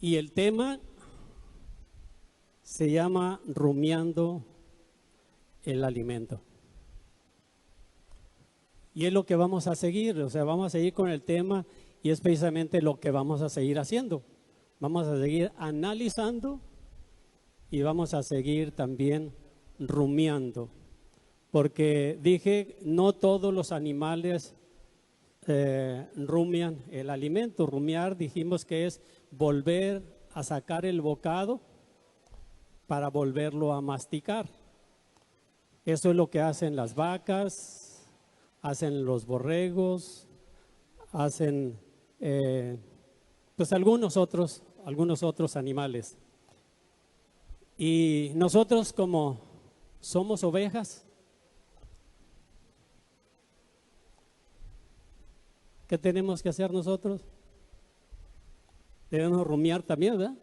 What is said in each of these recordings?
Y el tema se llama rumiando el alimento. Y es lo que vamos a seguir, o sea, vamos a seguir con el tema y es precisamente lo que vamos a seguir haciendo. Vamos a seguir analizando y vamos a seguir también rumiando. Porque dije, no todos los animales rumian el alimento. Rumiar dijimos que es volver a sacar el bocado para volverlo a masticar. Eso es lo que hacen las vacas, hacen los borregos, hacen pues algunos otros animales. Y nosotros, como somos ovejas, ¿qué tenemos que hacer nosotros? Debemos rumiar también, ¿verdad?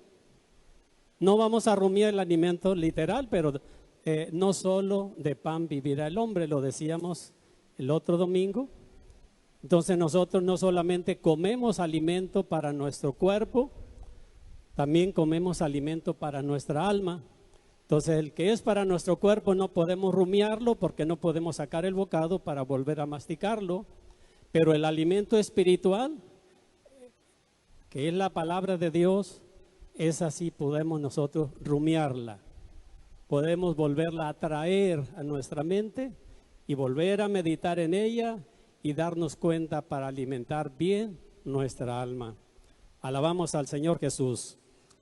No vamos a rumiar el alimento literal, pero no solo de pan vivirá el hombre, lo decíamos el otro domingo. Entonces nosotros no solamente comemos alimento para nuestro cuerpo, también comemos alimento para nuestra alma. Entonces el que es para nuestro cuerpo no podemos rumiarlo porque no podemos sacar el bocado para volver a masticarlo. Pero el alimento espiritual, que es la palabra de Dios, es así, podemos nosotros rumiarla. Podemos volverla a traer a nuestra mente y volver a meditar en ella y darnos cuenta para alimentar bien nuestra alma. Alabamos al Señor Jesús.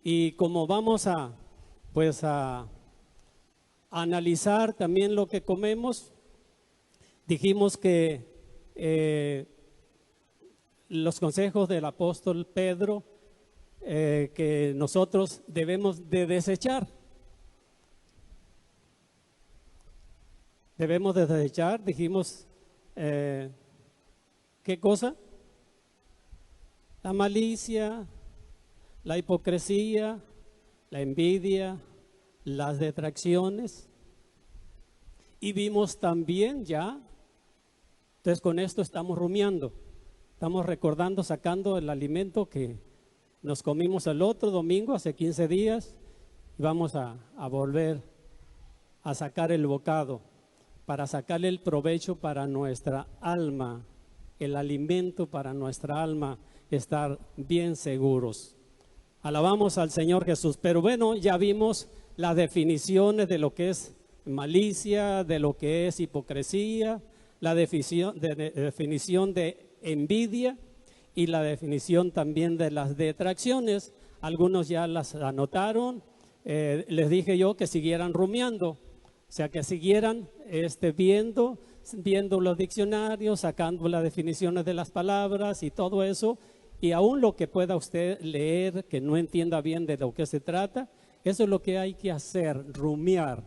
Y como vamos a analizar también lo que comemos, dijimos que los consejos del apóstol Pedro que nosotros debemos de desechar. Debemos de desechar, dijimos, ¿qué cosa? La malicia, la hipocresía, la envidia, las detracciones. Y vimos también ya, entonces con esto estamos rumiando, estamos recordando, sacando el alimento que nos comimos el otro domingo, hace 15 días, y vamos a volver a sacar el bocado, para sacarle el provecho para nuestra alma, el alimento para nuestra alma, estar bien seguros. Alabamos al Señor Jesús. Pero bueno, ya vimos las definiciones de lo que es malicia, de lo que es hipocresía, la definición de envidia y la definición también de las detracciones. Algunos ya las anotaron. Les dije yo que siguieran rumiando, o sea, que siguieran viendo los diccionarios, sacando las definiciones de las palabras y todo eso. Y aún lo que pueda usted leer, que no entienda bien de lo que se trata, eso es lo que hay que hacer, rumiar. O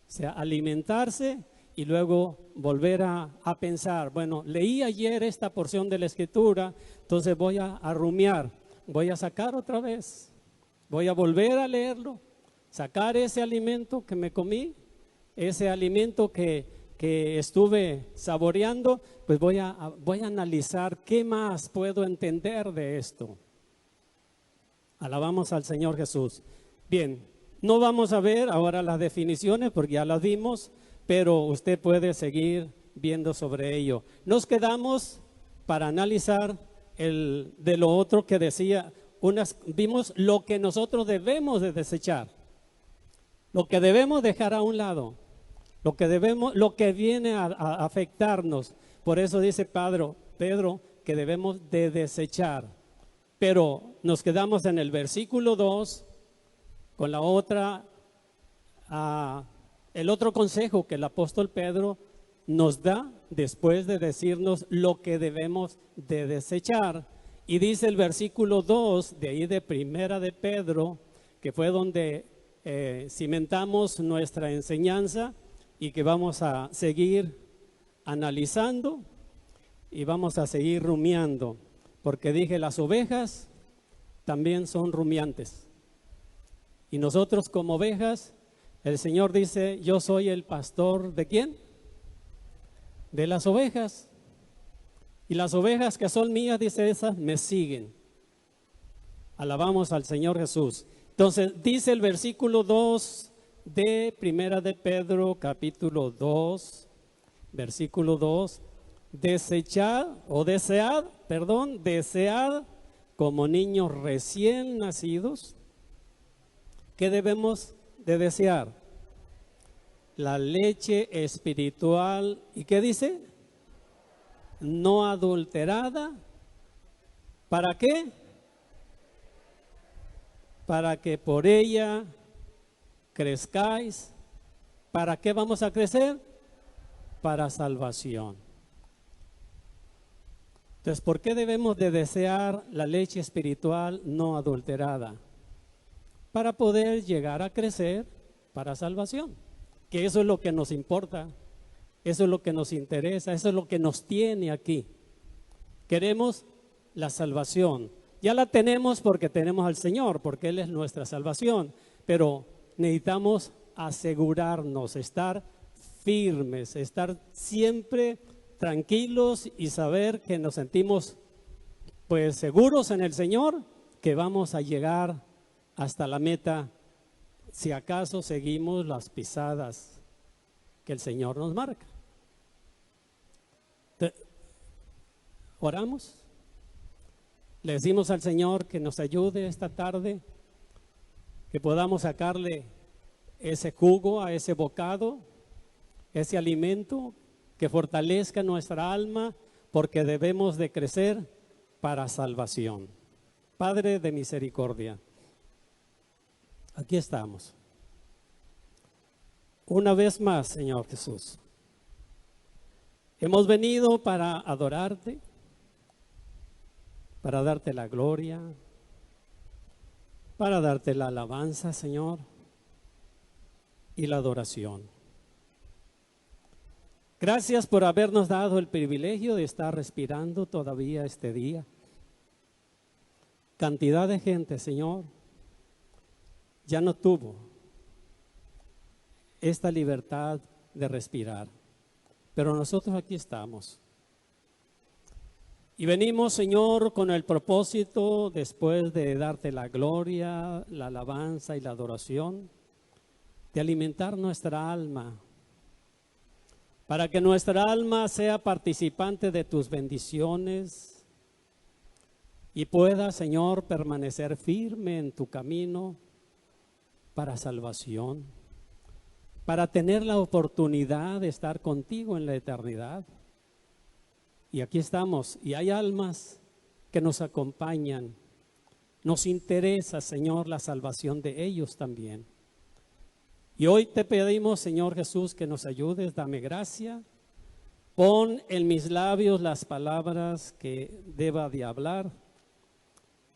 sea, alimentarse y luego volver a pensar, bueno, leí ayer esta porción de la Escritura, entonces voy a rumiar, voy a sacar otra vez, voy a volver a leerlo, sacar ese alimento que me comí, ese alimento que estuve saboreando, pues voy a analizar qué más puedo entender de esto. Alabamos al Señor Jesús. Bien, no vamos a ver ahora las definiciones porque ya las vimos, pero usted puede seguir viendo sobre ello. Nos quedamos para analizar de lo otro que decía, vimos lo que nosotros debemos de desechar, lo que debemos dejar a un lado. Lo que viene a afectarnos. Por eso dice Pedro que debemos de desechar. Pero nos quedamos en el versículo 2 con el otro consejo que el apóstol Pedro nos da después de decirnos lo que debemos de desechar. Y dice el versículo 2 de ahí de Primera de Pedro, que fue donde cimentamos nuestra enseñanza, y que vamos a seguir analizando y vamos a seguir rumiando, porque dije, las ovejas también son rumiantes. Y nosotros como ovejas, el Señor dice, yo soy el pastor ¿de quién? De las ovejas. Y las ovejas que son mías, dice, esas me siguen. Alabamos al Señor Jesús. Entonces, dice el versículo 2 de Primera de Pedro, capítulo 2, versículo 2. Desead como niños recién nacidos. ¿Qué debemos de desear? La leche espiritual. ¿Y qué dice? No adulterada. ¿Para qué? Para que por ella crezcáis. ¿Para qué vamos a crecer? Para salvación. Entonces, ¿por qué debemos de desear la leche espiritual no adulterada? Para poder llegar a crecer para salvación. Que eso es lo que nos importa, eso es lo que nos interesa, eso es lo que nos tiene aquí. Queremos la salvación. Ya la tenemos porque tenemos al Señor, porque Él es nuestra salvación. Pero necesitamos asegurarnos, estar firmes, estar siempre tranquilos y saber que nos sentimos pues seguros en el Señor, que vamos a llegar hasta la meta si acaso seguimos las pisadas que el Señor nos marca. Oramos. Le decimos al Señor que nos ayude esta tarde, que podamos sacarle ese jugo a ese bocado, ese alimento que fortalezca nuestra alma, porque debemos de crecer para salvación. Padre de misericordia, aquí estamos. Una vez más, Señor Jesús, hemos venido para adorarte, para darte la gloria, para darte la alabanza, Señor, y la adoración. Gracias por habernos dado el privilegio de estar respirando todavía este día. Cantidad de gente, Señor, ya no tuvo esta libertad de respirar, pero nosotros aquí estamos. Y venimos, Señor, con el propósito, después de darte la gloria, la alabanza y la adoración, de alimentar nuestra alma, para que nuestra alma sea participante de tus bendiciones y pueda, Señor, permanecer firme en tu camino para salvación, para tener la oportunidad de estar contigo en la eternidad. Y aquí estamos, y hay almas que nos acompañan. Nos interesa, Señor, la salvación de ellos también. Y hoy te pedimos, Señor Jesús, que nos ayudes, dame gracia. Pon en mis labios las palabras que deba de hablar.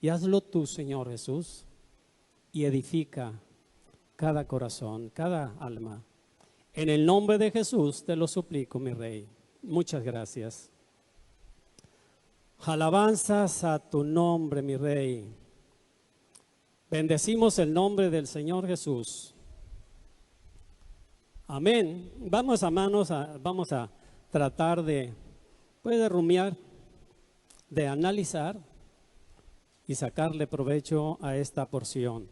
Y hazlo tú, Señor Jesús, y edifica cada corazón, cada alma. En el nombre de Jesús te lo suplico, mi Rey. Muchas gracias. Alabanzas a tu nombre, mi Rey. Bendecimos el nombre del Señor Jesús. Amén. Vamos a tratar de rumiar, de analizar y sacarle provecho a esta porción.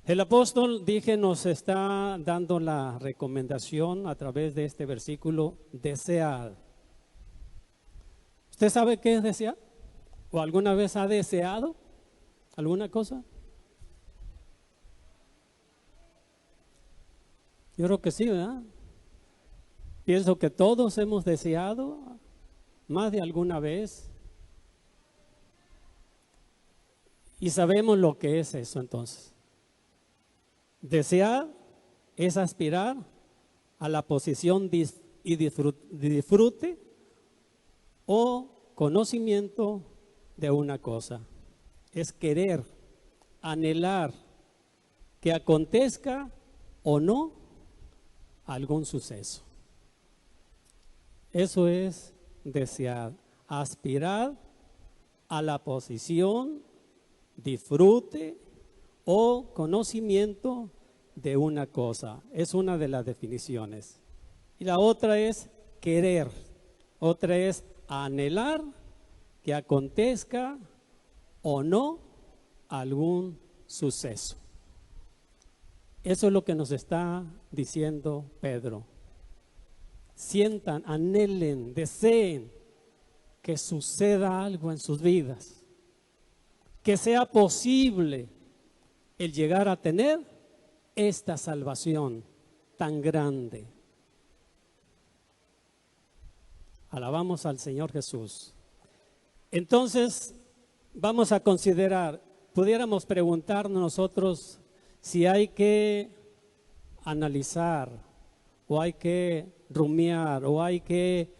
El apóstol, nos está dando la recomendación a través de este versículo: desead. ¿Usted sabe qué es desear? ¿O alguna vez ha deseado alguna cosa? Yo creo que sí, ¿verdad? Pienso que todos hemos deseado más de alguna vez. Y sabemos lo que es eso entonces. Desear es aspirar a la posición y disfrute o conocimiento de una cosa. Es querer, anhelar que acontezca o no algún suceso. Eso es desear, aspirar a la posición, disfrute o conocimiento de una cosa. Es una de las definiciones. Y la otra es querer, otra es anhelar que acontezca o no algún suceso. Eso es lo que nos está diciendo Pedro. Sientan, anhelen, deseen que suceda algo en sus vidas, que sea posible el llegar a tener esta salvación tan grande. Alabamos al Señor Jesús. Entonces, vamos a considerar, pudiéramos preguntarnos nosotros si hay que analizar o hay que rumiar o hay que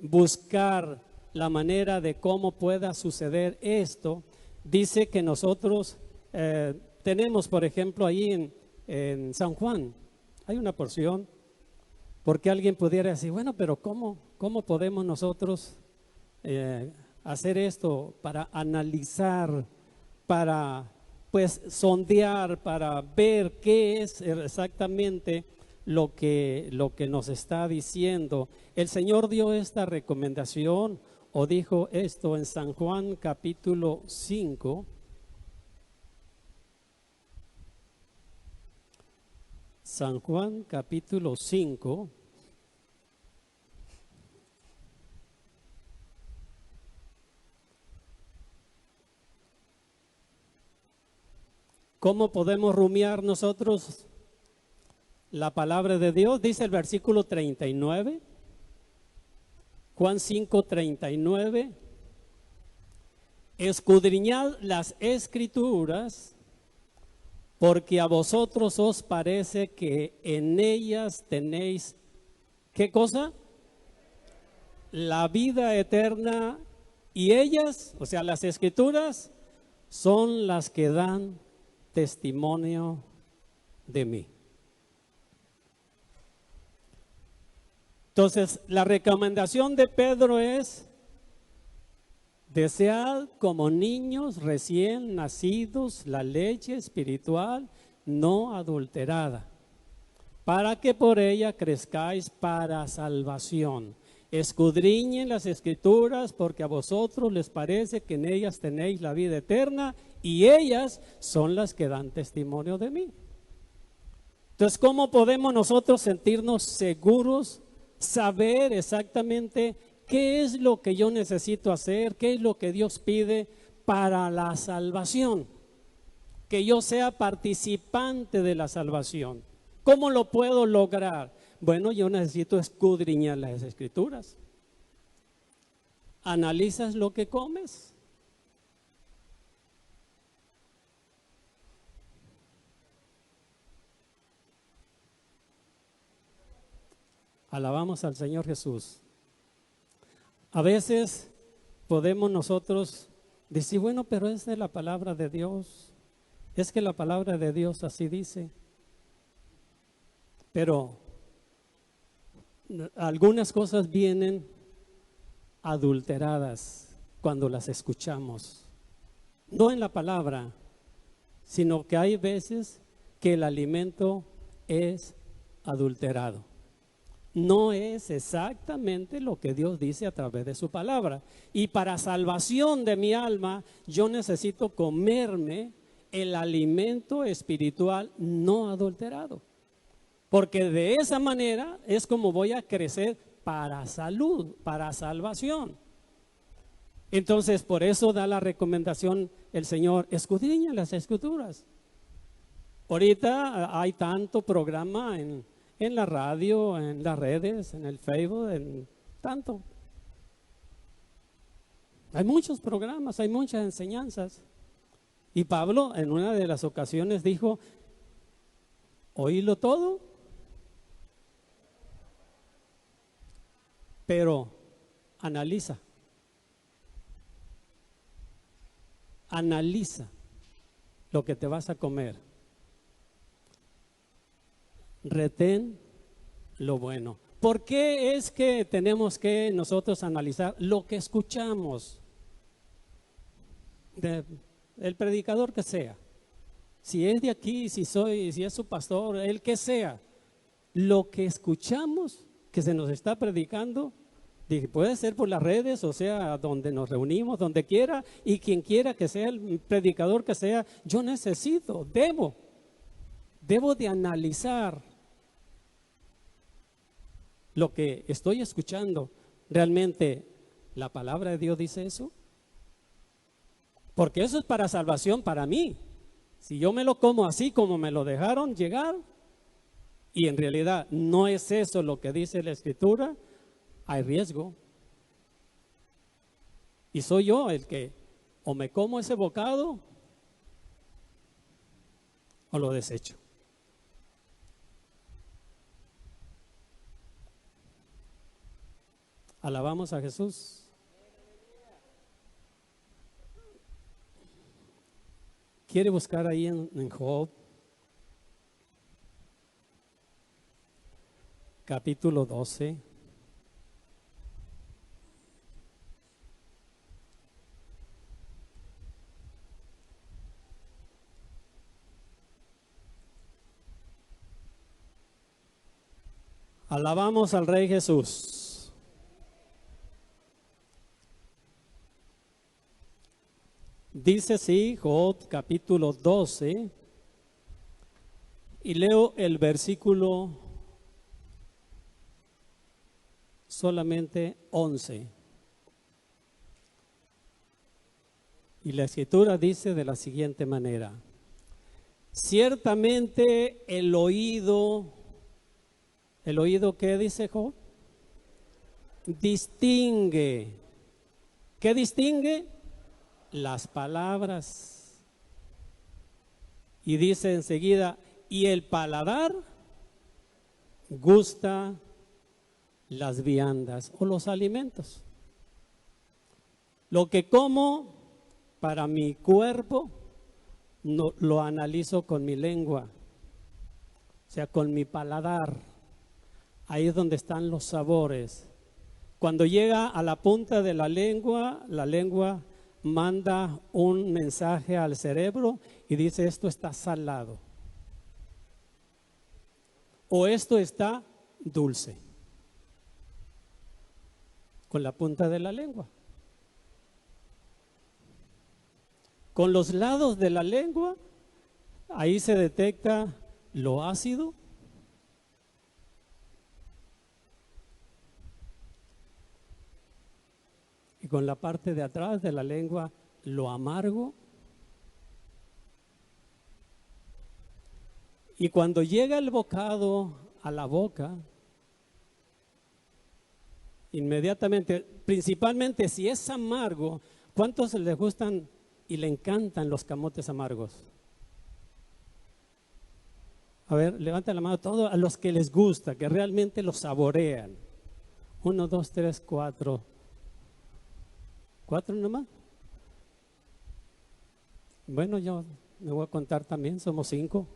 buscar la manera de cómo pueda suceder esto. Dice que nosotros tenemos, por ejemplo, ahí en San Juan, hay una porción, porque alguien pudiera decir, bueno, pero ¿cómo podemos nosotros hacer esto para analizar, para pues sondear, para ver qué es exactamente lo que nos está diciendo? El Señor dio esta recomendación o dijo esto en San Juan capítulo 5. San Juan capítulo 5. ¿Cómo podemos rumiar nosotros la palabra de Dios? Dice el versículo 39, Juan 5, 39. Escudriñad las escrituras, porque a vosotros os parece que en ellas tenéis, ¿qué cosa? La vida eterna, y ellas, o sea, las escrituras, son las que dan testimonio de mí. Entonces, la recomendación de Pedro es: desead como niños recién nacidos la leche espiritual no adulterada, para que por ella crezcáis para salvación. Escudriñen las escrituras, porque a vosotros les parece que en ellas tenéis la vida eterna, y ellas son las que dan testimonio de mí. Entonces, ¿cómo podemos nosotros sentirnos seguros, saber exactamente qué es lo que yo necesito hacer, qué es lo que Dios pide para la salvación? Que yo sea participante de la salvación. ¿Cómo lo puedo lograr? Bueno, yo necesito escudriñar las escrituras. ¿Analizas lo que comes? Alabamos al Señor Jesús. A veces podemos nosotros decir, bueno, pero es de la palabra de Dios. Es que la palabra de Dios así dice. Pero algunas cosas vienen adulteradas cuando las escuchamos. No en la palabra, sino que hay veces que el alimento es adulterado. No es exactamente lo que Dios dice a través de su palabra. Y para salvación de mi alma, yo necesito comerme el alimento espiritual no adulterado. Porque de esa manera es como voy a crecer para salud, para salvación. Entonces, por eso da la recomendación el Señor: escudriña las escrituras. Ahorita hay tanto programa en la radio, en las redes, en el Facebook, en tanto. Hay muchos programas, hay muchas enseñanzas. Y Pablo en una de las ocasiones dijo: oílo todo, pero analiza. Analiza lo que te vas a comer. Retén lo bueno. ¿Por qué es que tenemos que nosotros analizar lo que escuchamos? El predicador que sea, si es de aquí, si es su pastor, el que sea, lo que escuchamos que se nos está predicando, Dije, puede ser por las redes, o sea, donde nos reunimos, donde quiera, y quien quiera que sea el predicador que sea, yo necesito, debo de analizar lo que estoy escuchando. ¿Realmente la palabra de Dios dice eso? Porque eso es para salvación para mí. Si yo me lo como así como me lo dejaron llegar, y en realidad no es eso lo que dice la Escritura, hay riesgo. Y soy yo el que o me como ese bocado o lo desecho. Alabamos a Jesús. ¿Quiere buscar ahí en Job? Capítulo 12. Alabamos al Rey Jesús. Dice así, Job capítulo 12, y leo el versículo solamente 11. Y la Escritura dice de la siguiente manera: ciertamente el oído, ¿qué dice Job? Distingue. ¿Qué distingue? Las palabras. Y dice enseguida, y el paladar gusta las viandas o los alimentos. Lo que como para mi cuerpo no, lo analizo con mi lengua, o sea, con mi paladar. Ahí es donde están los sabores. Cuando llega a la punta de la lengua manda un mensaje al cerebro y dice: esto está salado o esto está dulce, con la punta de la lengua. Con los lados de la lengua, ahí se detecta lo ácido y con la parte de atrás de la lengua lo amargo. Y cuando llega el bocado a la boca, inmediatamente, principalmente si es amargo, ¿cuántos les gustan y le encantan los camotes amargos? A ver, levanten la mano todos a los que les gusta, que realmente los saborean. 1, 2, 3, 4. ¿4 nomás? Bueno, yo me voy a contar también, somos 5.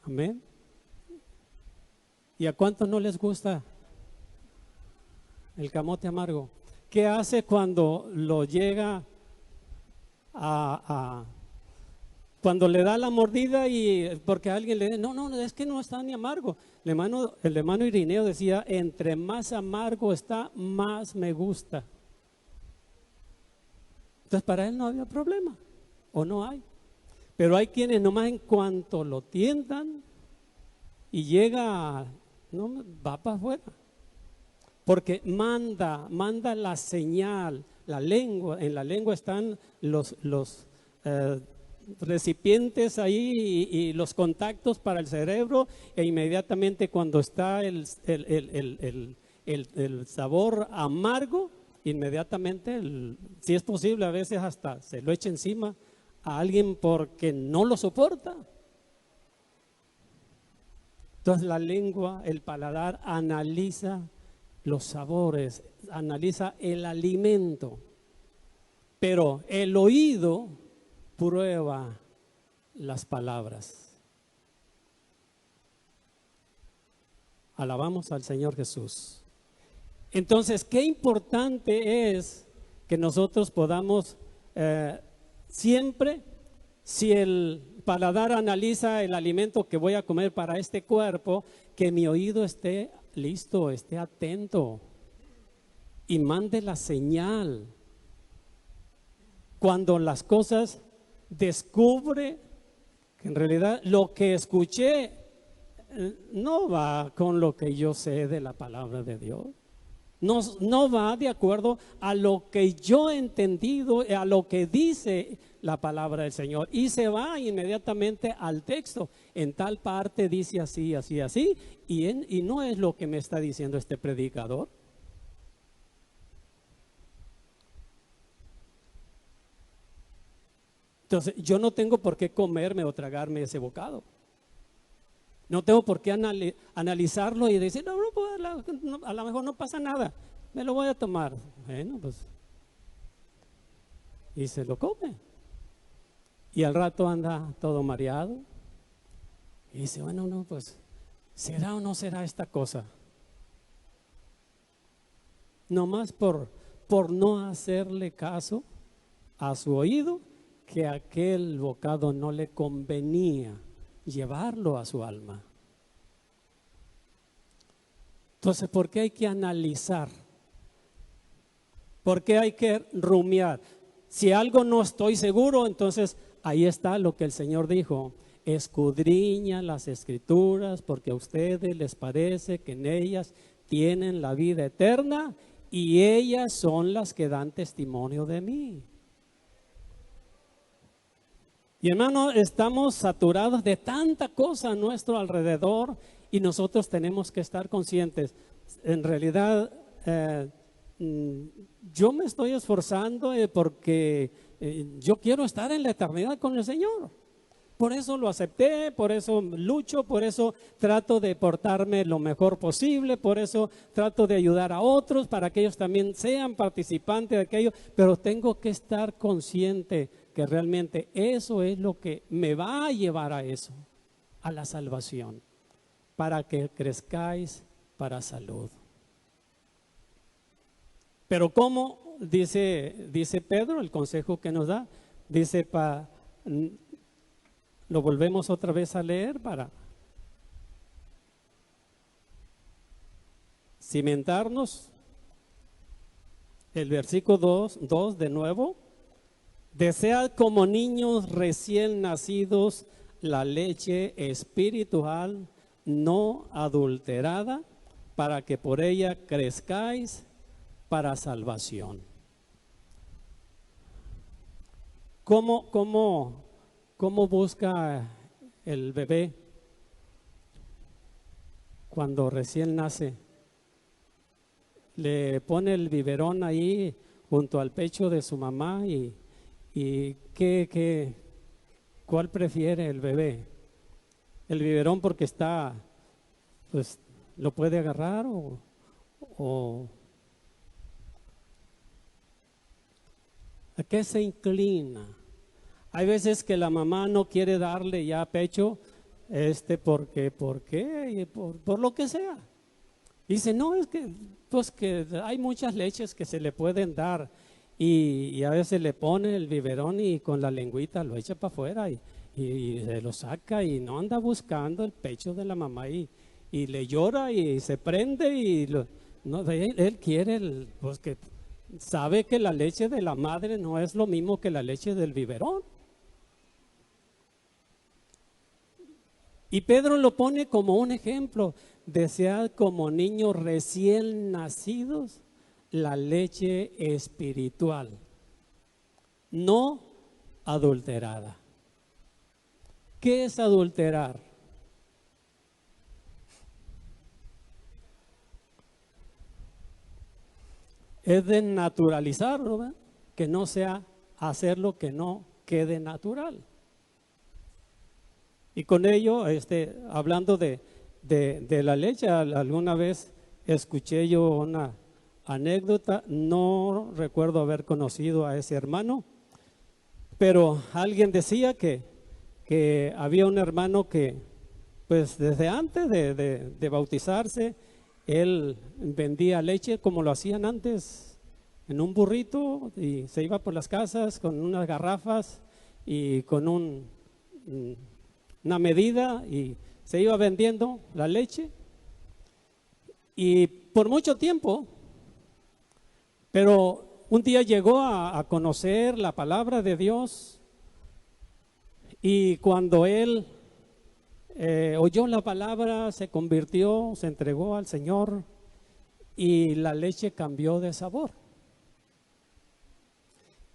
Amén. ¿Y a cuántos no les gusta el camote amargo? ¿Qué hace cuando lo llega cuando le da la mordida y porque alguien le dice, no, es que no está ni amargo? El hermano Irineo decía, entre más amargo está, más me gusta. Entonces para él no había problema, o no hay. Pero hay quienes nomás en cuanto lo tientan y llega, no, va para afuera. Porque manda la señal, la lengua, en la lengua están los recipientes ahí y los contactos para el cerebro, e inmediatamente cuando está el sabor amargo, inmediatamente, si es posible, a veces hasta se lo echa encima a alguien porque no lo soporta. Entonces la lengua, el paladar analiza los sabores, analiza el alimento, pero el oído prueba las palabras. Alabamos al Señor Jesús. Entonces, qué importante es que nosotros podamos siempre, si el paladar analiza el alimento que voy a comer para este cuerpo, que mi oído esté listo, esté atento. y mande la señal. Cuando las cosas descubre que en realidad lo que escuché no va con lo que yo sé de la palabra de Dios. No va de acuerdo a lo que yo he entendido, a lo que dice la palabra del Señor. Y se va inmediatamente al texto. En tal parte dice así, así, así. Y no es lo que me está diciendo este predicador. Entonces, yo no tengo por qué comerme o tragarme ese bocado. No tengo por qué analizarlo y decir, no, a lo mejor no pasa nada, me lo voy a tomar. Bueno, pues, y se lo come. Y al rato anda todo mareado. Y dice, bueno, no, pues, ¿será o no será esta cosa? Nomás por no hacerle caso a su oído, que aquel bocado no le convenía llevarlo a su alma. Entonces, ¿por qué hay que analizar? ¿Por qué hay que rumiar? Si algo no estoy seguro, entonces ahí está lo que el Señor dijo: escudriña las Escrituras, porque a ustedes les parece que en ellas tienen la vida eterna y ellas son las que dan testimonio de mí. Y hermano, estamos saturados de tanta cosa a nuestro alrededor y nosotros tenemos que estar conscientes. En realidad, yo me estoy esforzando porque yo quiero estar en la eternidad con el Señor. Por eso lo acepté, por eso lucho, por eso trato de portarme lo mejor posible, por eso trato de ayudar a otros para que ellos también sean participantes de aquello, pero tengo que estar consciente que realmente eso es lo que me va a llevar a eso, a la salvación, para que crezcáis para salud. Pero ¿cómo? Dice Pedro, el consejo que nos da, dice, lo volvemos otra vez a leer para cimentarnos. El versículo 2 de nuevo. Desead como niños recién nacidos la leche espiritual no adulterada, para que por ella crezcáis para salvación. ¿Cómo busca el bebé cuando recién nace? Le pone el biberón ahí junto al pecho de su mamá y ¿cuál prefiere el bebé? El biberón porque está, pues, lo puede agarrar o ¿a qué se inclina? Hay veces que la mamá no quiere darle ya pecho, ¿por qué? Por lo que sea. Dice, no, es que, pues que hay muchas leches que se le pueden dar. Y a veces le pone el biberón y con la lengüita lo echa para afuera y se lo saca y no anda buscando el pecho de la mamá y le llora y se prende y él quiere, pues que sabe que la leche de la madre no es lo mismo que la leche del biberón. Y Pedro lo pone como un ejemplo: desead como niños recién nacidos la leche espiritual, no adulterada. ¿Qué es adulterar? Es de naturalizarlo, ¿verdad? Que no sea hacerlo que no quede natural. Y con ello, hablando de la leche, alguna vez escuché yo una anécdota, no recuerdo haber conocido a ese hermano, pero alguien decía que había un hermano que, pues desde antes de bautizarse, él vendía leche como lo hacían antes, en un burrito, y se iba por las casas con unas garrafas y con una medida, y se iba vendiendo la leche. Y por mucho tiempo Pero un día llegó a conocer la palabra de Dios, y cuando él oyó la palabra, se convirtió, se entregó al Señor, y la leche cambió de sabor.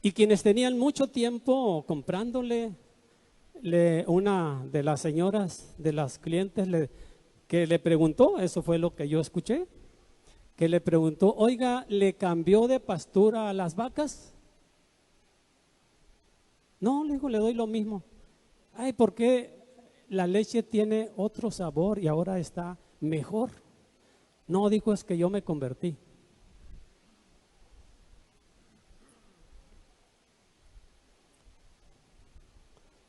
Y quienes tenían mucho tiempo comprándole, una de las señoras, de las clientes, que le preguntó, eso fue lo que yo escuché, que le preguntó: oiga, ¿le cambió de pastura a las vacas? No, le dijo, le doy lo mismo. Ay, ¿por qué la leche tiene otro sabor y ahora está mejor? No, dijo, es que yo me convertí.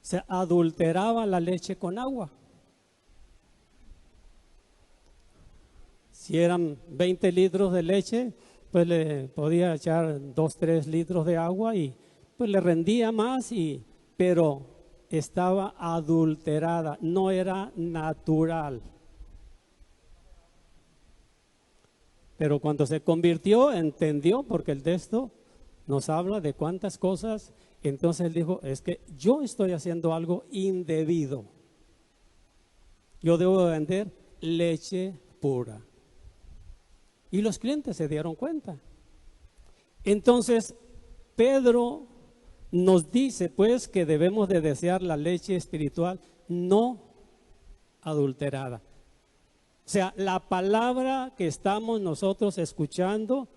Se adulteraba la leche con agua. Si eran 20 litros de leche, pues le podía echar 2, 3 litros de agua y pues le rendía más, pero estaba adulterada, no era natural. Pero cuando se convirtió, entendió, porque el texto nos habla de cuántas cosas. Entonces él dijo: es que yo estoy haciendo algo indebido. Yo debo vender leche pura. Y los clientes se dieron cuenta. Entonces Pedro nos dice pues que debemos de desear la leche espiritual no adulterada. O sea, la palabra que estamos nosotros escuchando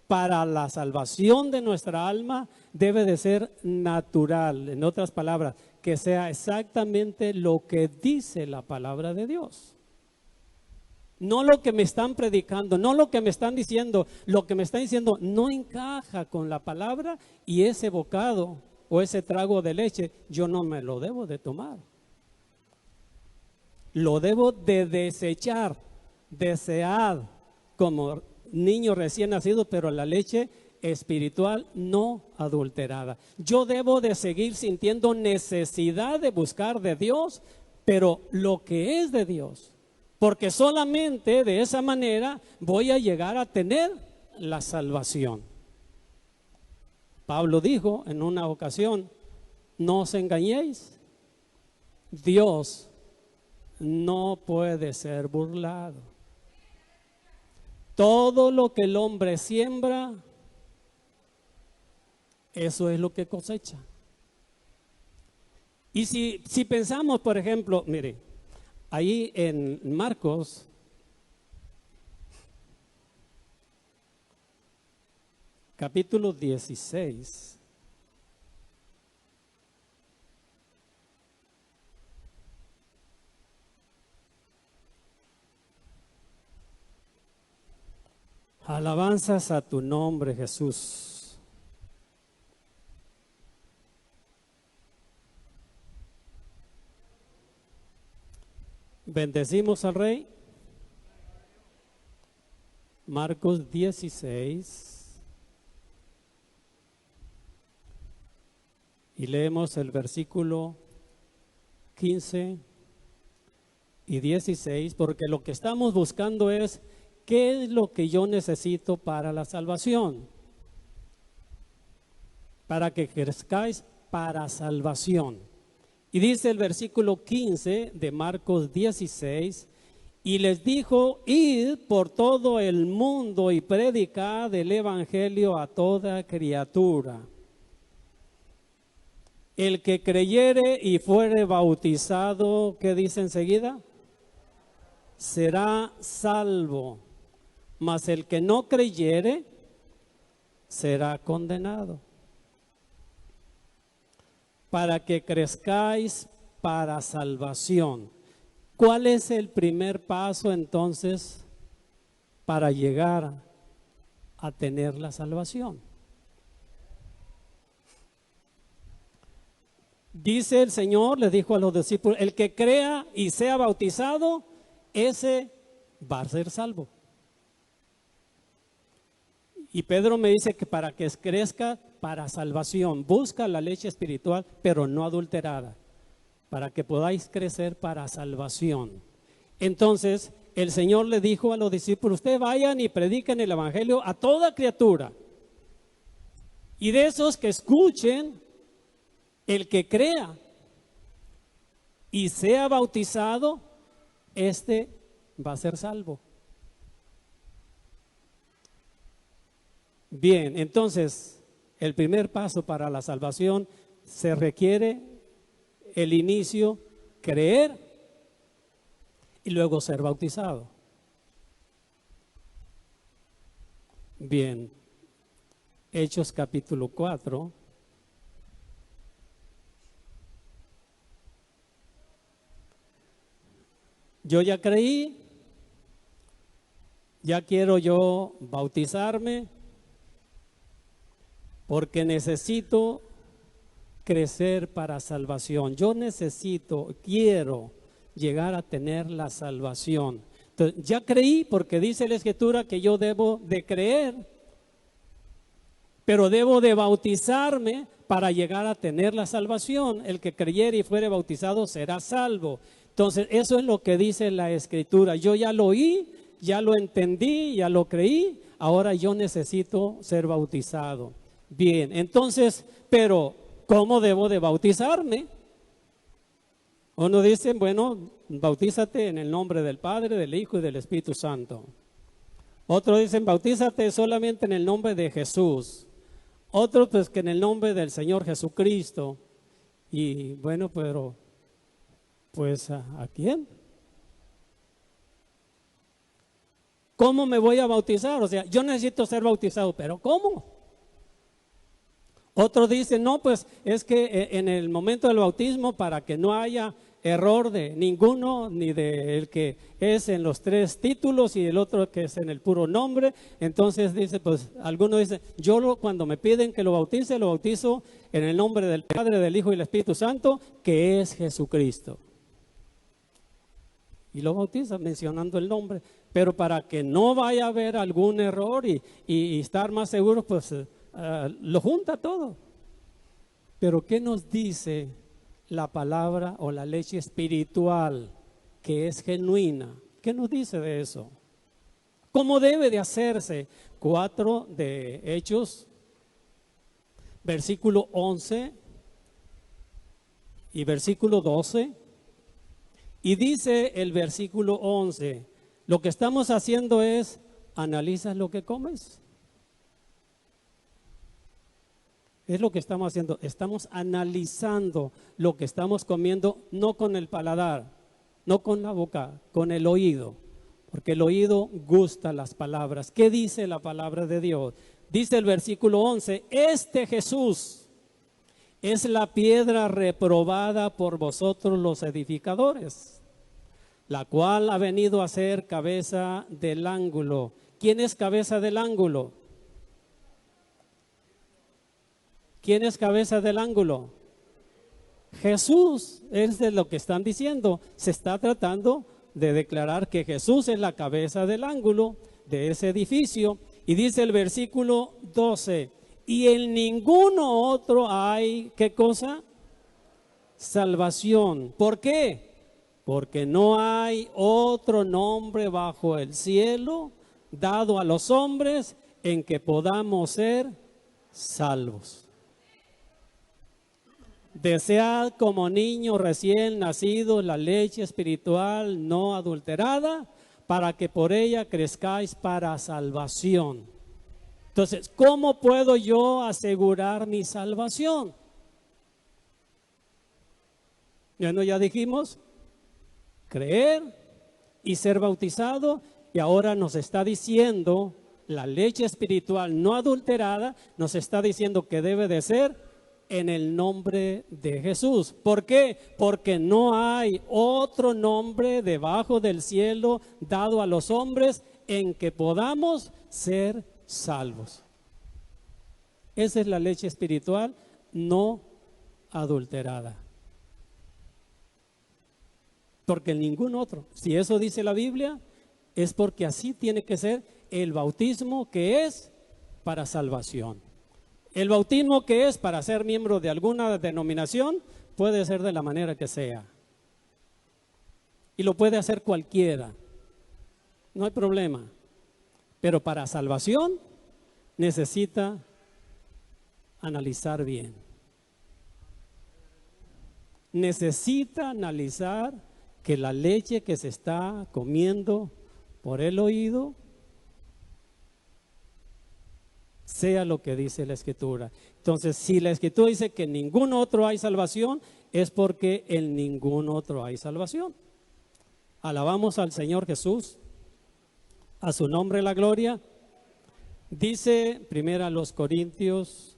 para la salvación de nuestra alma debe de ser natural. En otras palabras, que sea exactamente lo que dice la palabra de Dios. No lo que me están predicando, no lo que me están diciendo. Lo que me están diciendo no encaja con la palabra, y ese bocado o ese trago de leche yo no me lo debo de tomar. Lo debo de desechar, desear como niño recién nacido, pero la leche espiritual no adulterada. Yo debo de seguir sintiendo necesidad de buscar de Dios, pero lo que es de Dios, porque solamente de esa manera voy a llegar a tener la salvación. Pablo dijo en una ocasión: no os engañéis, Dios no puede ser burlado. Todo lo que el hombre siembra, eso es lo que cosecha. Y si pensamos, por ejemplo, mire, ahí en Marcos, capítulo 16. Alabanzas a tu nombre, Jesús. Bendecimos al Rey. Marcos 16. Y leemos el versículo 15 y 16, porque lo que estamos buscando es: ¿qué es lo que yo necesito para la salvación? Para que crezcáis para salvación. Y dice el versículo 15 de Marcos 16: y les dijo: id por todo el mundo y predicad el evangelio a toda criatura. El que creyere y fuere bautizado, ¿qué dice enseguida? Será salvo. Mas el que no creyere será condenado. Para que crezcáis para salvación. ¿Cuál es el primer paso entonces para llegar a tener la salvación? Dice el Señor, le dijo a los discípulos: el que crea y sea bautizado, ese va a ser salvo. Y Pedro me dice que para que crezca para salvación, busca la leche espiritual, pero no adulterada, para que podáis crecer para salvación. Entonces el Señor le dijo a los discípulos: ustedes vayan y prediquen el evangelio a toda criatura. Y de esos que escuchen, el que crea y sea bautizado, este va a ser salvo. Bien, entonces, el primer paso para la salvación se requiere el inicio, creer y luego ser bautizado. Bien, Hechos capítulo 4. Yo ya creí, ya quiero yo bautizarme porque necesito crecer para salvación. Yo quiero llegar a tener la salvación. Entonces, ya creí porque dice la Escritura que yo debo de creer, pero debo de bautizarme para llegar a tener la salvación. El que creyere y fuere bautizado será salvo. Entonces, eso es lo que dice la Escritura. Yo ya lo oí, ya lo entendí, ya lo creí, ahora yo necesito ser bautizado. Bien, entonces, pero ¿cómo debo de bautizarme? Uno dice, bueno, bautízate en el nombre del Padre, del Hijo y del Espíritu Santo. Otros dicen, bautízate solamente en el nombre de Jesús. Otros, pues, que en el nombre del Señor Jesucristo. Y bueno, pero, pues, ¿a quién? ¿Cómo me voy a bautizar? O sea, yo necesito ser bautizado, pero ¿cómo? Otros dicen, no, pues es que en el momento del bautismo, para que no haya error de ninguno, ni del que es en los 3 títulos y el otro que es en el puro nombre, entonces dice, pues algunos dicen, cuando me piden que lo bautizo en el nombre del Padre, del Hijo y del Espíritu Santo, que es Jesucristo. Y lo bautiza mencionando el nombre, pero para que no vaya a haber algún error y estar más seguros, pues lo junta todo. Pero ¿qué nos dice la palabra o la leche espiritual que es genuina? ¿Qué nos dice de eso? ¿Cómo debe de hacerse? 4 de Hechos, versículo 11 y versículo 12. Y dice el versículo 11, lo que estamos haciendo es, ¿analizas lo que comes? Es lo que estamos haciendo, estamos analizando lo que estamos comiendo, no con el paladar, no con la boca, con el oído, porque el oído gusta las palabras. ¿Qué dice la palabra de Dios? Dice el versículo 11, este Jesús es la piedra reprobada por vosotros los edificadores, la cual ha venido a ser cabeza del ángulo. ¿Quién es cabeza del ángulo? ¿Quién es cabeza del ángulo? Jesús, es de lo que están diciendo. Se está tratando de declarar que Jesús es la cabeza del ángulo de ese edificio. Y dice el versículo 12, y en ninguno otro hay, ¿qué cosa? Salvación. ¿Por qué? Porque no hay otro nombre bajo el cielo dado a los hombres en que podamos ser salvos. Desead como niño recién nacido la leche espiritual no adulterada, para que por ella crezcáis para salvación. Entonces, ¿cómo puedo yo asegurar mi salvación? Bueno, ya dijimos, creer y ser bautizado, y ahora nos está diciendo la leche espiritual no adulterada, nos está diciendo que debe de ser en el nombre de Jesús. ¿Por qué? Porque no hay otro nombre debajo del cielo dado a los hombres en que podamos ser salvos. Esa es la leche espiritual no adulterada. Porque ningún otro, si eso dice la Biblia, es porque así tiene que ser el bautismo que es para salvación. El bautismo que es para ser miembro de alguna denominación puede ser de la manera que sea. Y lo puede hacer cualquiera. No hay problema. Pero para salvación necesita analizar bien. Necesita analizar que la leche que se está comiendo por el oído sea lo que dice la Escritura. Entonces, si la Escritura dice que en ningún otro hay salvación, es porque en ningún otro hay salvación. Alabamos al Señor Jesús, a su nombre la gloria. Dice primero a los Corintios,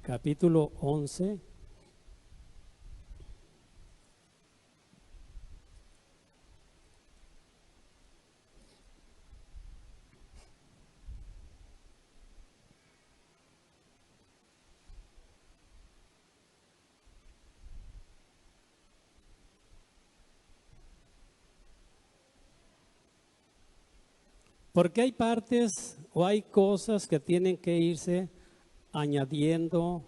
capítulo 11. Porque hay partes o hay cosas que tienen que irse añadiendo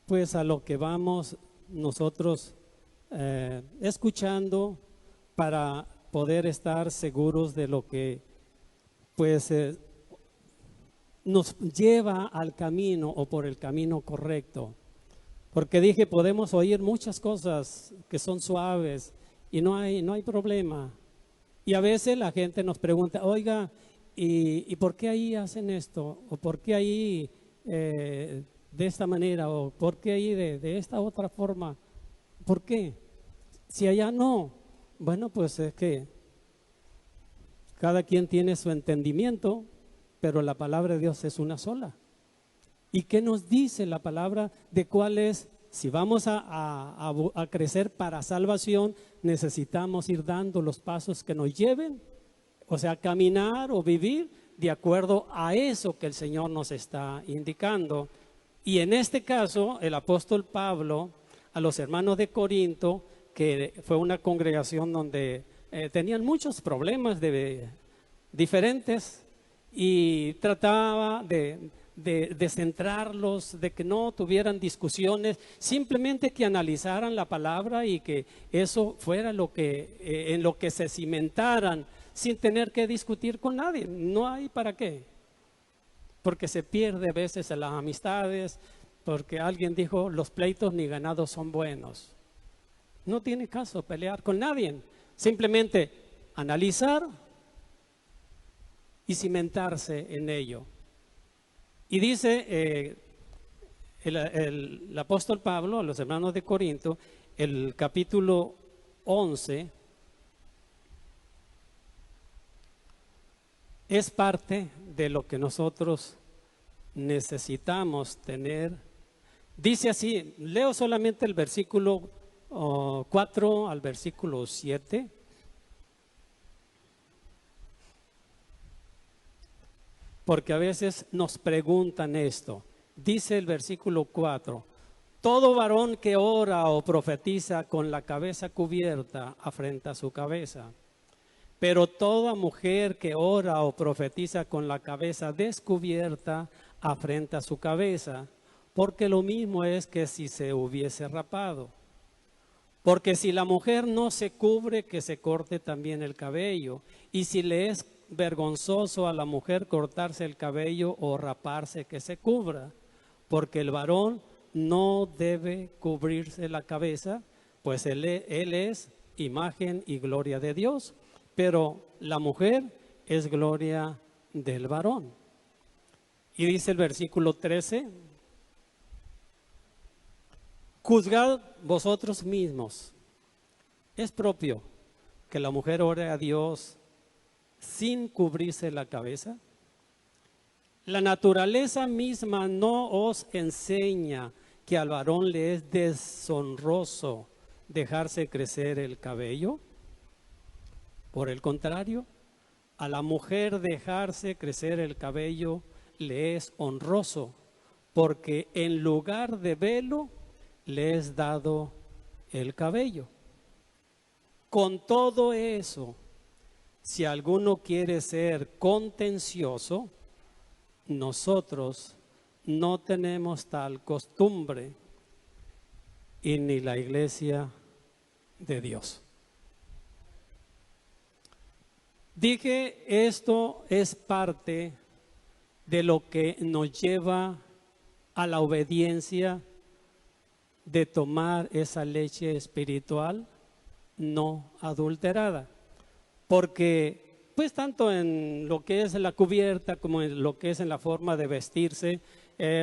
pues a lo que vamos nosotros escuchando para poder estar seguros de lo que pues nos lleva al camino o por el camino correcto. Porque dije, podemos oír muchas cosas que son suaves y no hay problema. Y a veces la gente nos pregunta, oiga, ¿y por qué ahí hacen esto? ¿O por qué ahí de esta manera? ¿O por qué ahí de esta otra forma? ¿Por qué? Si allá no. Bueno, pues es que cada quien tiene su entendimiento, pero la palabra de Dios es una sola. ¿Y qué nos dice la palabra de cuál es? Si vamos a crecer para salvación, necesitamos ir dando los pasos que nos lleven, o sea, caminar o vivir de acuerdo a eso que el Señor nos está indicando. Y en este caso, el apóstol Pablo, a los hermanos de Corinto, que fue una congregación donde tenían muchos problemas diferentes, y trataba de centrarlos, de que no tuvieran discusiones, simplemente que analizaran la palabra y que eso fuera lo que en lo que se cimentaran sin tener que discutir con nadie. No hay para qué, porque se pierde a veces en las amistades, porque alguien dijo los pleitos ni ganados son buenos. No tiene caso pelear con nadie, simplemente analizar y cimentarse en ello. Y dice el apóstol Pablo a los hermanos de Corinto, el capítulo 11, es parte de lo que nosotros necesitamos tener. Dice así, leo solamente el versículo 4 al versículo 7. Porque a veces nos preguntan esto. Dice el versículo 4, todo varón que ora o profetiza con la cabeza cubierta afrenta su cabeza. Pero toda mujer que ora o profetiza con la cabeza descubierta afrenta su cabeza, porque lo mismo es que si se hubiese rapado. Porque si la mujer no se cubre, que se corte también el cabello, y si le es vergonzoso a la mujer cortarse el cabello o raparse, que se cubra, porque el varón no debe cubrirse la cabeza, pues él es imagen y gloria de Dios, pero la mujer es gloria del varón. Y dice el versículo 13, juzgad vosotros mismos, ¿es propio que la mujer ore a Dios sin cubrirse la cabeza? La naturaleza misma no os enseña que al varón le es deshonroso dejarse crecer el cabello. Por el contrario, a la mujer dejarse crecer el cabello le es honroso, porque en lugar de velo le es dado el cabello. Con todo eso, si alguno quiere ser contencioso, nosotros no tenemos tal costumbre y ni la iglesia de Dios. Dije, esto es parte de lo que nos lleva a la obediencia de tomar esa leche espiritual no adulterada. Porque pues tanto en lo que es la cubierta como en lo que es en la forma de vestirse,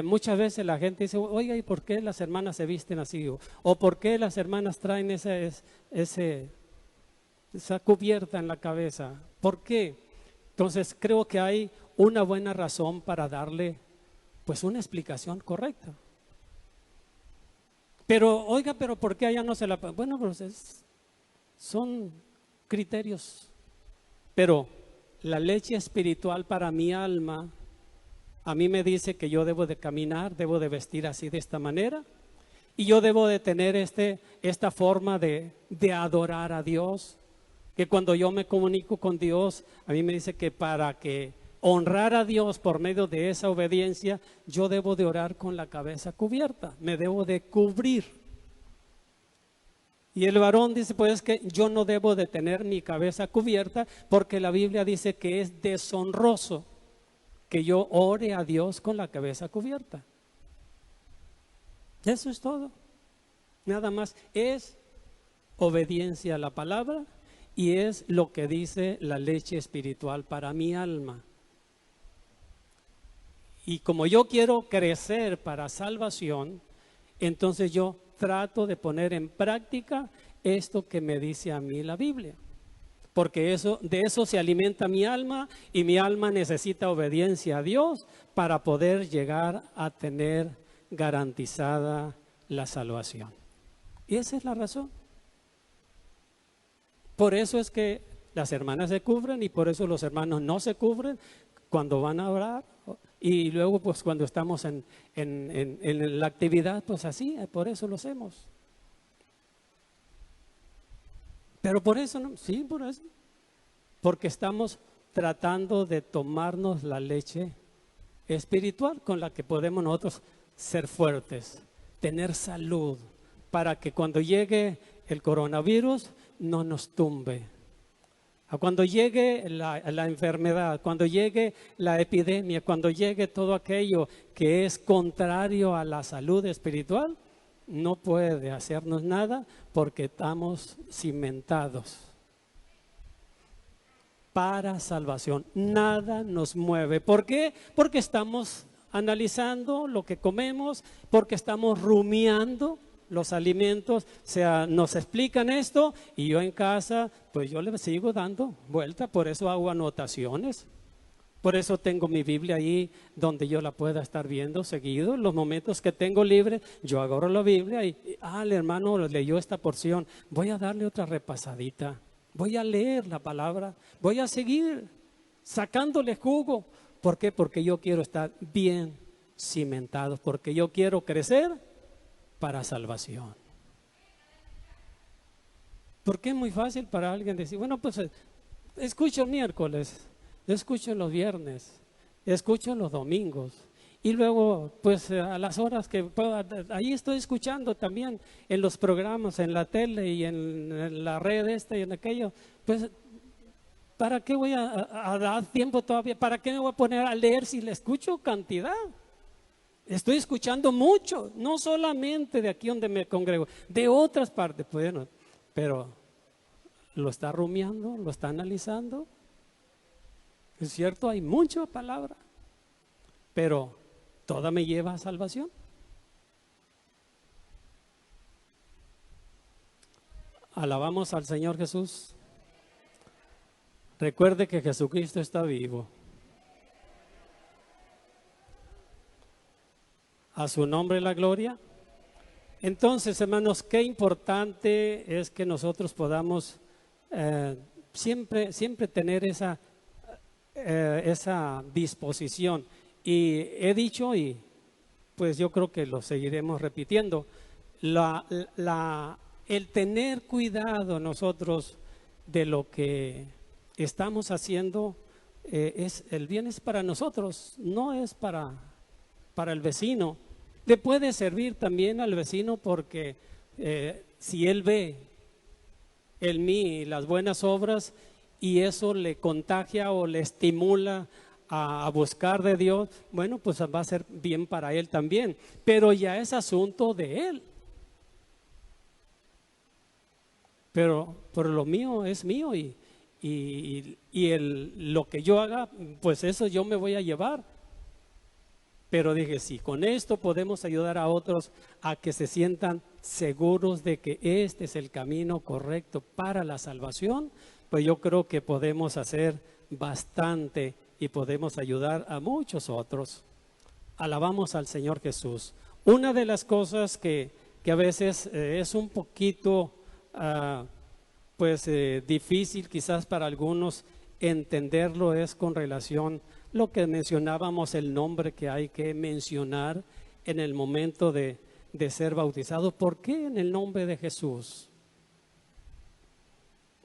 muchas veces la gente dice, oiga, ¿y por qué las hermanas se visten así? O ¿por qué las hermanas traen esa cubierta en la cabeza? ¿Por qué? Entonces creo que hay una buena razón para darle pues una explicación correcta. Pero oiga, pero ¿por qué allá no se la... Bueno, pues son criterios. Pero la leche espiritual para mi alma, a mí me dice que yo debo de caminar, debo de vestir así de esta manera. Y yo debo de tener esta forma de adorar a Dios. Que cuando yo me comunico con Dios, a mí me dice que para que honrar a Dios por medio de esa obediencia, yo debo de orar con la cabeza cubierta, me debo de cubrir. Y el varón dice, pues que yo no debo de tener mi cabeza cubierta porque la Biblia dice que es deshonroso que yo ore a Dios con la cabeza cubierta. Eso es todo. Nada más es obediencia a la palabra y es lo que dice la leche espiritual para mi alma. Y como yo quiero crecer para salvación, entonces yo trato de poner en práctica esto que me dice a mí la Biblia. Porque de eso se alimenta mi alma y mi alma necesita obediencia a Dios para poder llegar a tener garantizada la salvación. Y esa es la razón. Por eso es que las hermanas se cubren y por eso los hermanos no se cubren cuando van a orar. Y luego pues cuando estamos en la actividad, pues así, por eso lo hacemos. Pero por eso no, sí, por eso. Porque estamos tratando de tomarnos la leche espiritual con la que podemos nosotros ser fuertes, tener salud, para que cuando llegue el coronavirus no nos tumbe. Cuando llegue la enfermedad, cuando llegue la epidemia, cuando llegue todo aquello que es contrario a la salud espiritual, no puede hacernos nada porque estamos cimentados para salvación. Nada nos mueve. ¿Por qué? Porque estamos analizando lo que comemos, porque estamos rumiando los alimentos, o sea, nos explican esto y yo en casa, pues yo le sigo dando vuelta, por eso hago anotaciones, por eso tengo mi Biblia ahí donde yo la pueda estar viendo seguido, los momentos que tengo libre, yo agarro la Biblia y, el hermano leyó esta porción, voy a darle otra repasadita, voy a leer la palabra, voy a seguir sacándole jugo. ¿Por qué? Porque yo quiero estar bien cimentado, porque yo quiero crecer para salvación. Porque es muy fácil para alguien decir, bueno, pues escucho el miércoles, escucho los viernes, escucho los domingos y luego pues a las horas que pueda, ahí estoy escuchando también en los programas, en la tele y en la red y en aquello, pues ¿para qué voy a dar tiempo todavía? ¿Para qué me voy a poner a leer si le escucho cantidad? Estoy escuchando mucho, no solamente de aquí donde me congrego, de otras partes, bueno, pero lo está rumiando, lo está analizando. Es cierto, hay mucha palabra, pero toda me lleva a salvación. Alabamos al Señor Jesús. Recuerde que Jesucristo está vivo. A su nombre la gloria. Entonces, hermanos, qué importante es que nosotros podamos siempre tener esa disposición. Y he dicho, y pues yo creo que lo seguiremos repitiendo, el tener cuidado nosotros de lo que estamos haciendo, el bien es para nosotros, no es para el vecino. Le puede servir también al vecino porque si él ve en mí las buenas obras y eso le contagia o le estimula a buscar de Dios, bueno, pues va a ser bien para él también, pero ya es asunto de él. Pero lo mío es mío lo que yo haga, pues eso yo me voy a llevar. Pero dije, sí, con esto podemos ayudar a otros a que se sientan seguros de que este es el camino correcto para la salvación, pues yo creo que podemos hacer bastante y podemos ayudar a muchos otros. Alabamos al Señor Jesús. Una de las cosas que a veces es un poquito difícil quizás para algunos entenderlo es con relación lo que mencionábamos, el nombre que hay que mencionar en el momento de ser bautizado. ¿Por qué en el nombre de Jesús?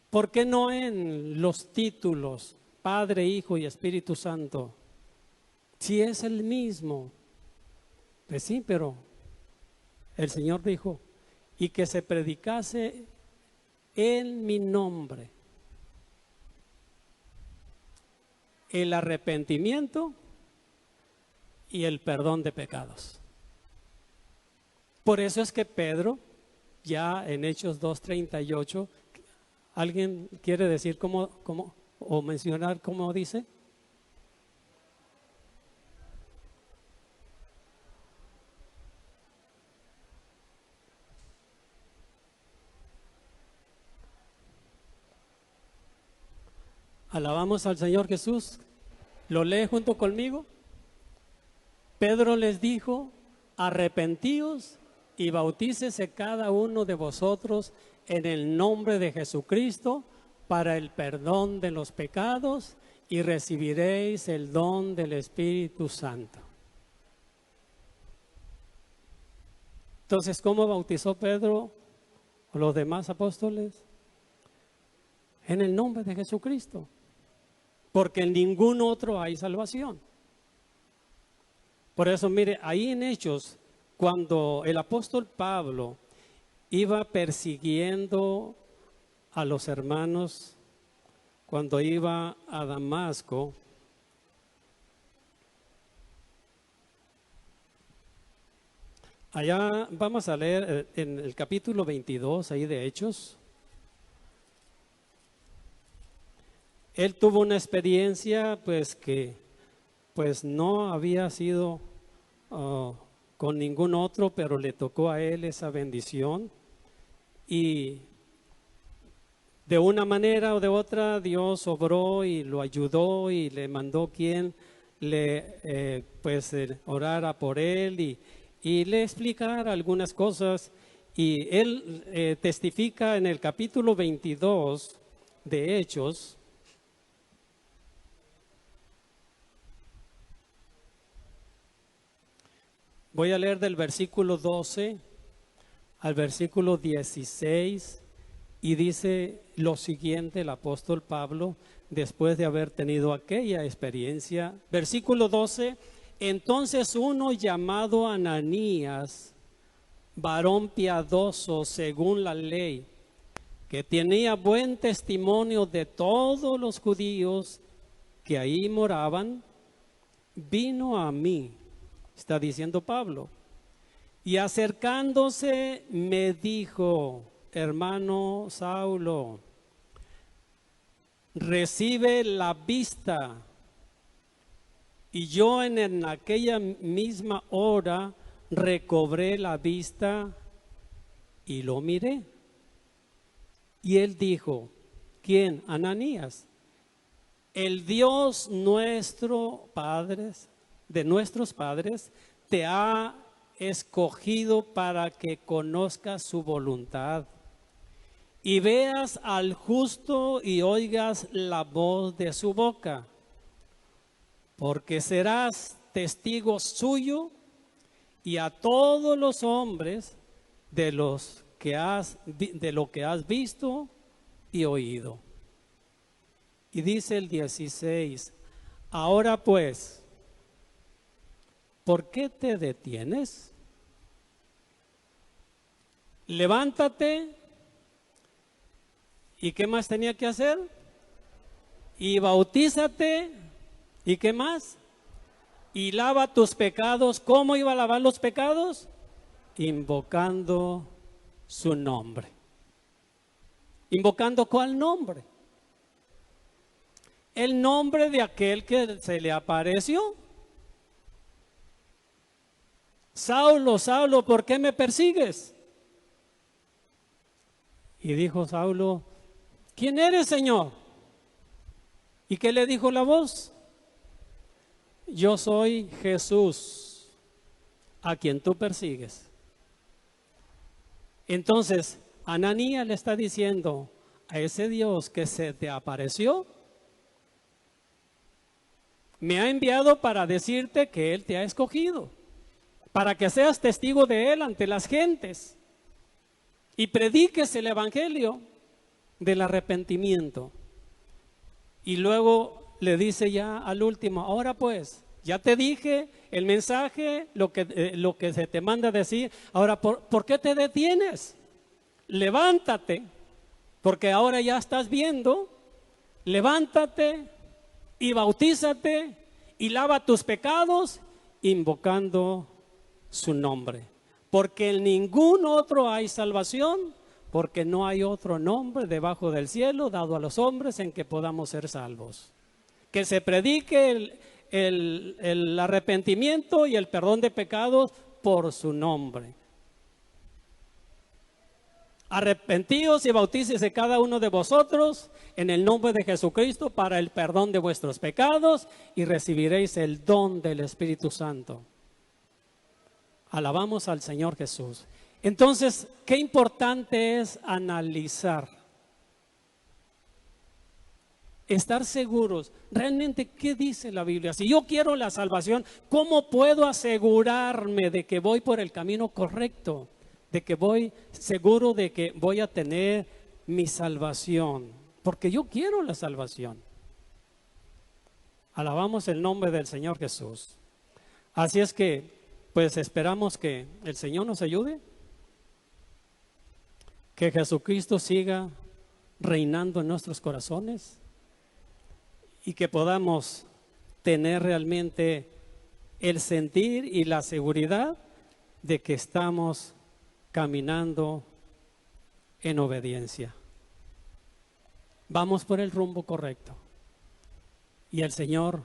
¿Por qué no en los títulos Padre, Hijo y Espíritu Santo? Si es el mismo. Pues sí, pero el Señor dijo, y que se predicase en mi nombre el arrepentimiento y el perdón de pecados. Por eso es que Pedro, ya en Hechos 2:38, ¿alguien quiere decir cómo o mencionar cómo dice? Alabamos al Señor Jesús. ¿Lo lee junto conmigo? Pedro les dijo, arrepentíos y bautícese cada uno de vosotros en el nombre de Jesucristo para el perdón de los pecados y recibiréis el don del Espíritu Santo. Entonces, ¿cómo bautizó Pedro o los demás apóstoles? En el nombre de Jesucristo. Porque en ningún otro hay salvación. Por eso, mire, ahí en Hechos, cuando el apóstol Pablo iba persiguiendo a los hermanos, cuando iba a Damasco, allá vamos a leer en el capítulo 22, ahí de Hechos. Él tuvo una experiencia que no había sido con ningún otro, pero le tocó a él esa bendición. Y de una manera o de otra Dios obró y lo ayudó y le mandó quien le orara por él y le explicara algunas cosas. Y él testifica en el capítulo 22 de Hechos. Voy a leer del versículo 12 al versículo 16 y dice lo siguiente el apóstol Pablo después de haber tenido aquella experiencia. Versículo 12, entonces uno llamado Ananías, varón piadoso según la ley, que tenía buen testimonio de todos los judíos que ahí moraban, vino a mí. Está diciendo Pablo. Y acercándose me dijo, hermano Saulo, recibe la vista. Y yo en aquella misma hora recobré la vista y lo miré. Y él dijo, ¿quién? Ananías. El Dios nuestro Padres, de nuestros padres, te ha escogido para que conozcas su voluntad y veas al justo y oigas la voz de su boca, porque serás testigo suyo y a todos los hombres de lo que has visto y oído. Y dice el 16, ahora pues, ¿por qué te detienes? Levántate. ¿Y qué más tenía que hacer? y bautízate. ¿Y qué más? Y lava tus pecados. ¿Cómo iba a lavar los pecados? Invocando su nombre. ¿Invocando cuál nombre? El nombre de aquel que se le apareció. Saulo, Saulo, ¿por qué me persigues? Y dijo Saulo, ¿quién eres, Señor? ¿Y qué le dijo la voz? Yo soy Jesús, a quien tú persigues. Entonces, Ananías le está diciendo a ese Dios que se te apareció, me ha enviado para decirte que Él te ha escogido, para que seas testigo de Él ante las gentes y prediques el evangelio del arrepentimiento. Y luego le dice ya al último, ahora pues, ya te dije el mensaje, lo que se te manda decir, ahora ¿por qué te detienes? Levántate, porque ahora ya estás viendo, levántate y bautízate y lava tus pecados invocando su nombre. Porque en ningún otro hay salvación, porque no hay otro nombre debajo del cielo dado a los hombres en que podamos ser salvos. Que se predique el arrepentimiento y el perdón de pecados por su nombre. Arrepentíos y bautícese cada uno de vosotros en el nombre de Jesucristo para el perdón de vuestros pecados y recibiréis el don del Espíritu Santo. Alabamos al Señor Jesús. Entonces, qué importante es analizar, estar seguros, realmente qué dice la Biblia. Si yo quiero la salvación, ¿cómo puedo asegurarme de que voy por el camino correcto? De que voy seguro de que voy a tener mi salvación, porque yo quiero la salvación. Alabamos el nombre del Señor Jesús. Así es que, pues esperamos que el Señor nos ayude, que Jesucristo siga reinando en nuestros corazones y que podamos tener realmente el sentir y la seguridad de que estamos caminando en obediencia. Vamos por el rumbo correcto y el Señor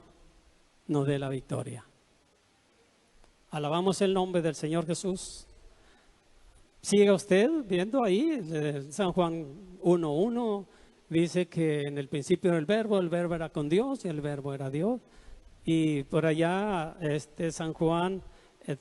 nos dé la victoria. Alabamos el nombre del Señor Jesús. Siga usted viendo ahí, San Juan 1:1 dice que en el principio era el verbo era con Dios y el verbo era Dios. Y por allá San Juan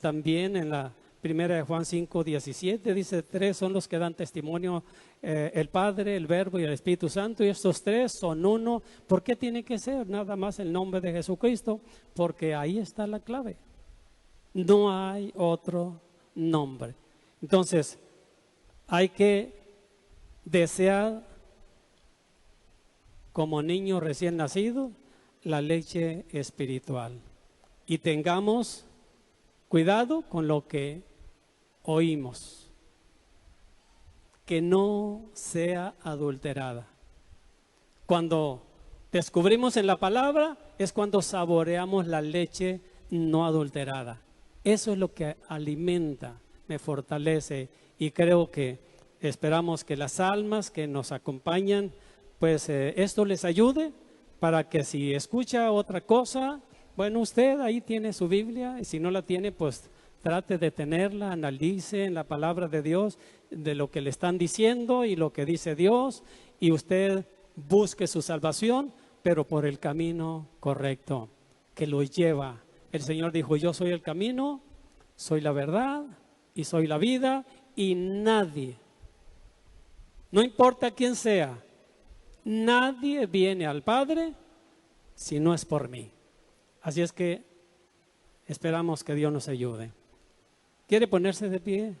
también en la primera de Juan 5:17 dice, 3 son los que dan testimonio, el Padre, el Verbo y el Espíritu Santo, y estos 3 son uno. ¿Por qué tiene que ser nada más el nombre de Jesucristo? Porque ahí está la clave. No hay otro nombre. Entonces, hay que desear como niño recién nacido la leche espiritual. Y tengamos cuidado con lo que oímos, que no sea adulterada. Cuando descubrimos en la palabra es cuando saboreamos la leche no adulterada. Eso es lo que alimenta, me fortalece, y creo que esperamos que las almas que nos acompañan, pues esto les ayude para que si escucha otra cosa, bueno, usted ahí tiene su Biblia, y si no la tiene, pues trate de tenerla, analice en la palabra de Dios de lo que le están diciendo y lo que dice Dios, y usted busque su salvación, pero por el camino correcto que lo lleva. El Señor dijo, yo soy el camino, soy la verdad y soy la vida, y nadie, no importa quién sea, nadie viene al Padre si no es por mí. Así es que esperamos que Dios nos ayude. ¿Quiere ponerse de pie?